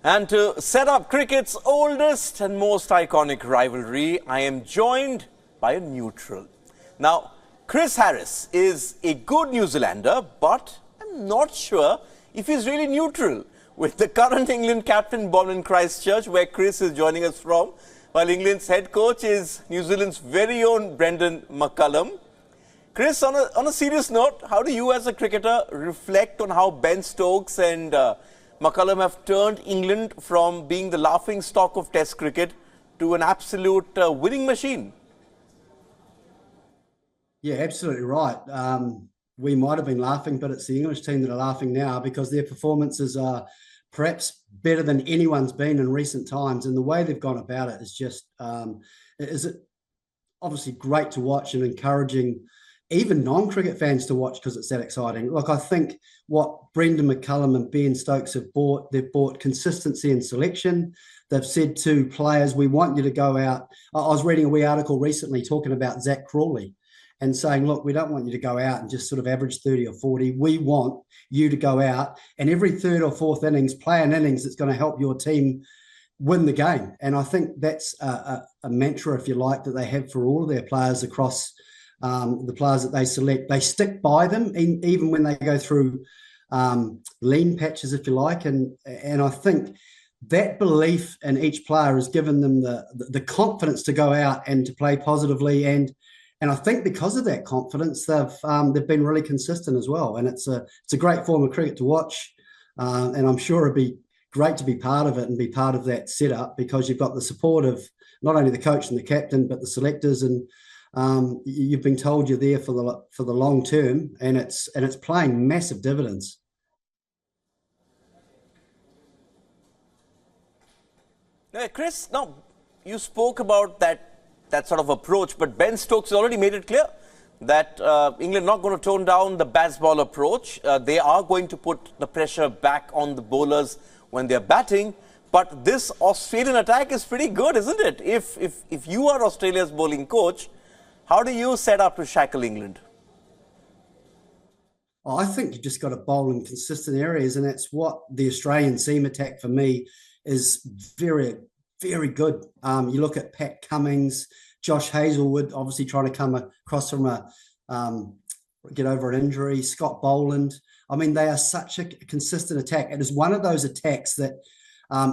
And to set up cricket's oldest and most iconic rivalry, I am joined by a neutral. Now, Chris Harris is a good New Zealander, but I'm not sure if he's really neutral with the current England captain born in Christchurch, where Chris is joining us from, while England's head coach is New Zealand's very own McCallum. Chris, on a serious note, how do you as a cricketer reflect on how Ben Stokes and McCallum have turned England from being the laughing stock of Test cricket to an absolute winning machine? Yeah, absolutely right. We might have been laughing, but it's the English team that are laughing now because their performances are perhaps better than anyone's been in recent times. And the way they've gone about it is just obviously great to watch and encouraging even non-cricket fans to watch because it's that exciting. Look, I think what Brendan McCallum and Ben Stokes have brought, they've brought consistency in selection. They've said to players, we want you to go out. I was reading a wee article recently talking about Zach Crawley and saying, look, we don't want you to go out and just sort of average 30 or 40. We want you to go out and every third or fourth innings, play an innings that's going to help your team win the game. And I think that's a mantra, if you like, that they have for all of their players across the players that they select. They stick by them even when they go through lean patches, if you like. And I think that belief in each player has given them the confidence to go out and to play positively. And I think because of that confidence, they've been really consistent as well. And it's a great form of cricket to watch. And I'm sure it'd be great to be part of it and be part of that setup because you've got the support of not only the coach and the captain, but the selectors, and you've been told you're there for the long term, and it's playing massive dividends. Chris, now you spoke about that sort of approach, but Ben Stokes has already made it clear that England not going to tone down the Bazball approach. They are going to put the pressure back on the bowlers when they're batting. But this Australian attack is pretty good, isn't it? If you are Australia's bowling coach, how do you set up to shackle England? I think you've just got to bowl in consistent areas, and that's what the Australian seam attack for me is very, very good. You look at Pat Cummins, Josh Hazlewood, obviously trying to come across from get over an injury, Scott Boland. I mean, they are such a consistent attack. It is one of those attacks that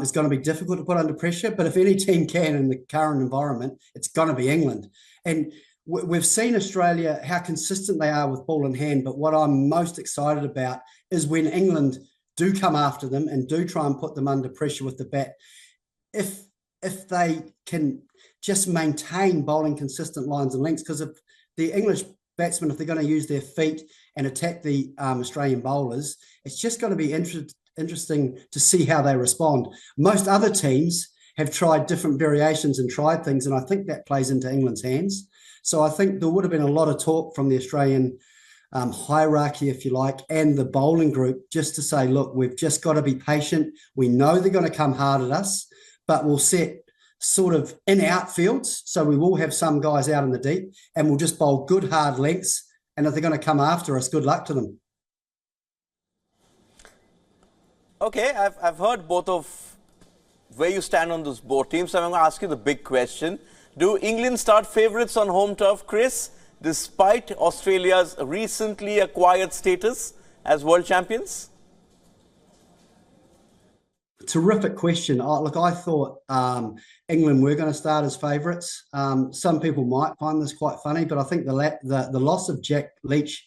is going to be difficult to put under pressure, but if any team can in the current environment, it's going to be England. And we've seen Australia, how consistent they are with ball in hand, but what I'm most excited about is when England do come after them and do try and put them under pressure with the bat, if they can just maintain bowling consistent lines and lengths, because if the English batsmen, if they're going to use their feet and attack the Australian bowlers, it's just going to be interesting to see how they respond. Most other teams have tried different variations and tried things, and I think that plays into England's hands. So I think there would have been a lot of talk from the Australian hierarchy, if you like, and the bowling group just to say, look, we've just got to be patient. We know they're going to come hard at us, but we'll set sort of in-out fields. So we will have some guys out in the deep and we'll just bowl good hard lengths. And if they're going to come after us, good luck to them. Okay, I've heard both of where you stand on those both teams. So I'm going to ask you the big question. Do England start favourites on home turf, Chris, despite Australia's recently acquired status as world champions? Terrific question. Look, I thought England were going to start as favourites. Some people might find this quite funny, but I think the loss of Jack Leach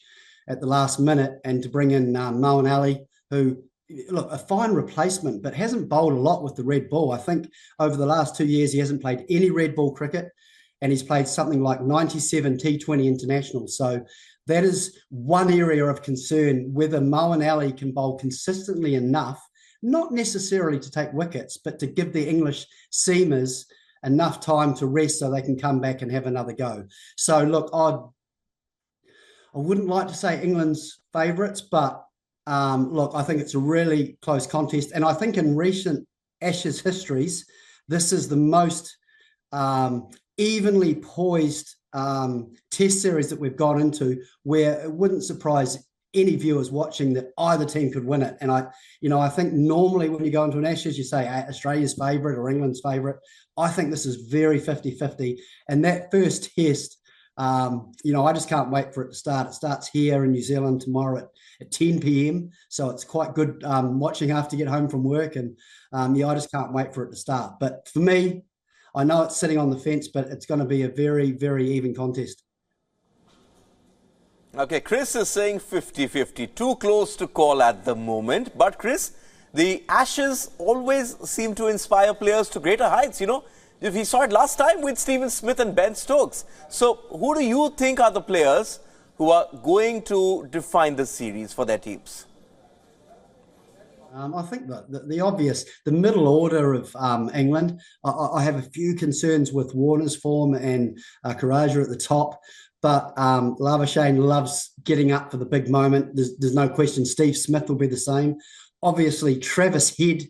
at the last minute and to bring in Moeen Ali, who, look, a fine replacement, but hasn't bowled a lot with the red ball. I think over the last 2 years, he hasn't played any red ball cricket, and he's played something like 97 T20 internationals. So that is one area of concern, whether Moeen Ali can bowl consistently enough, not necessarily to take wickets, but to give the English seamers enough time to rest so they can come back and have another go. So, look, I wouldn't like to say England's favourites, but look, I think it's a really close contest. And I think in recent Ashes histories, this is the most evenly poised Test series that we've got into, where it wouldn't surprise any viewers watching that either team could win it. And I think normally when you go into an Ashes, you say Australia's favourite or England's favourite. I think this is very 50-50. And that first test, I just can't wait for it to start. It starts here in New Zealand tomorrow at 10 p.m. So it's quite good watching after you get home from work. And I just can't wait for it to start. But for me, I know it's sitting on the fence, but it's going to be a very, very even contest. Okay, Chris is saying 50-50. Too close to call at the moment. But Chris, the Ashes always seem to inspire players to greater heights, We saw it last time with Stephen Smith and Ben Stokes. So who do you think are the players who are going to define the series for their teams? I think the obvious, the middle order of England, I have a few concerns with Warner's form and Karaja at the top. But Labuschagne loves getting up for the big moment. There's no question Steve Smith will be the same. Obviously, Travis Head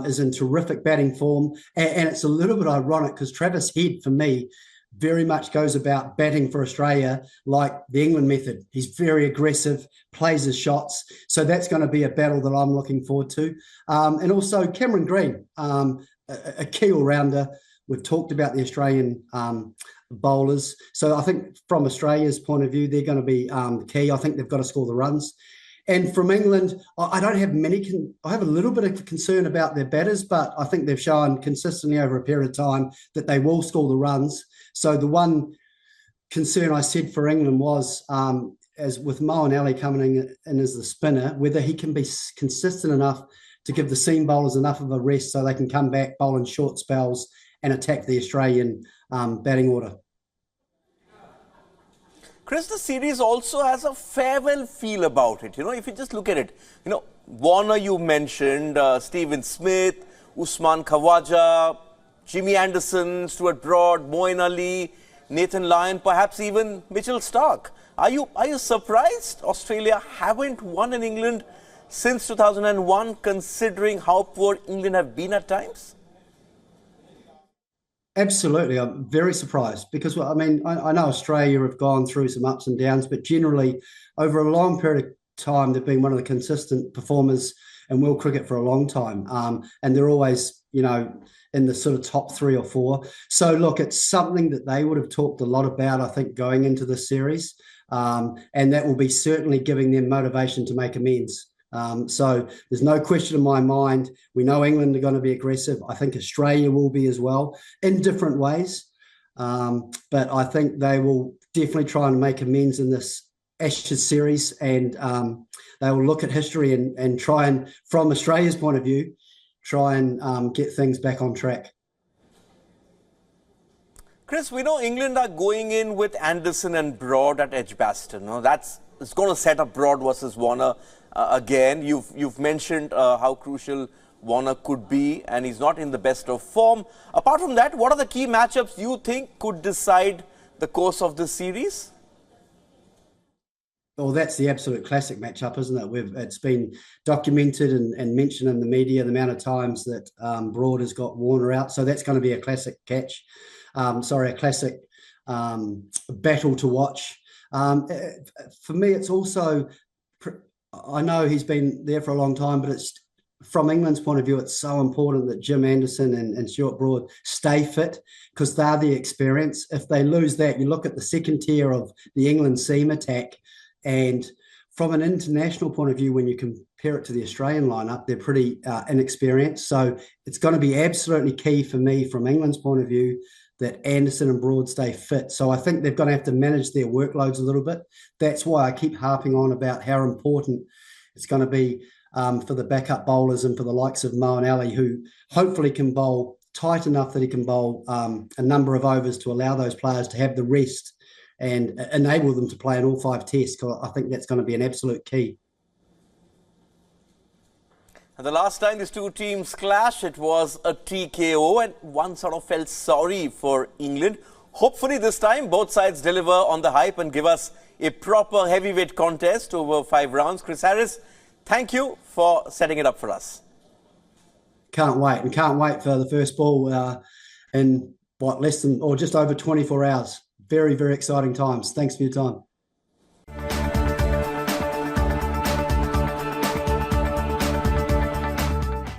is in terrific batting form. And it's a little bit ironic because Travis Head, for me, very much goes about batting for Australia like the England method. He's very aggressive, plays his shots. So that's going to be a battle that I'm looking forward to. And also Cameron Green, a key all-rounder. We've talked about the Australian bowlers. So I think from Australia's point of view, they're going to be key. I think they've got to score the runs. And from England, I don't have I have a little bit of concern about their batters, but I think they've shown consistently over a period of time that they will score the runs. So the one concern I said for England was, as with Moeen Ali coming in as the spinner, whether he can be consistent enough to give the seam bowlers enough of a rest so they can come back, bowl in short spells and attack the Australian batting order. Chris, the series also has a farewell feel about it. If you just look at it, Warner you mentioned, Stephen Smith, Usman Khawaja, Jimmy Anderson, Stuart Broad, Moeen Ali, Nathan Lyon, perhaps even Mitchell Starc. Are you surprised Australia haven't won in England since 2001, considering how poor England have been at times? Absolutely. I'm very surprised because, I know Australia have gone through some ups and downs, but generally over a long period of time, they've been one of the consistent performers in world cricket for a long time. And they're always, in the sort of top 3 or 4. So look, it's something that they would have talked a lot about, I think, going into this series. And that will be certainly giving them motivation to make amends. So there's no question in my mind. We know England are going to be aggressive. I think Australia will be as well in different ways. But I think they will definitely try and make amends in this Ashes series. And they will look at history and try and, from Australia's point of view, try and get things back on track. Chris, we know England are going in with Anderson and Broad at Edgbaston. It's going to set up Broad versus Warner. Again, you've mentioned how crucial Warner could be, and he's not in the best of form. Apart from that, what are the key matchups you think could decide the course of this series? Well, that's the absolute classic matchup, isn't it? It's been documented and mentioned in the media the amount of times that Broad has got Warner out. So that's going to be a classic catch. A classic battle to watch. For me, it's also, I know he's been there for a long time, but it's from England's point of view, it's so important that Jim Anderson and Stuart Broad stay fit because they're the experience. If they lose that, you look at the second tier of the England seam attack, and from an international point of view, when you compare it to the Australian lineup, they're pretty inexperienced. So it's going to be absolutely key for me from England's point of view that Anderson and Broad stay fit. So I think they're going to have to manage their workloads a little bit. That's why I keep harping on about how important it's going to be for the backup bowlers and for the likes of Moeen Ali, who hopefully can bowl tight enough that he can bowl a number of overs to allow those players to have the rest and enable them to play in all 5 tests. I think that's going to be an absolute key. And the last time these two teams clashed, it was a TKO, and one sort of felt sorry for England. Hopefully this time, both sides deliver on the hype and give us a proper heavyweight contest over 5 rounds. Chris Harris, thank you for setting it up for us. Can't wait. And can't wait for the first ball in less than or just over 24 hours. Very, very exciting times. Thanks for your time.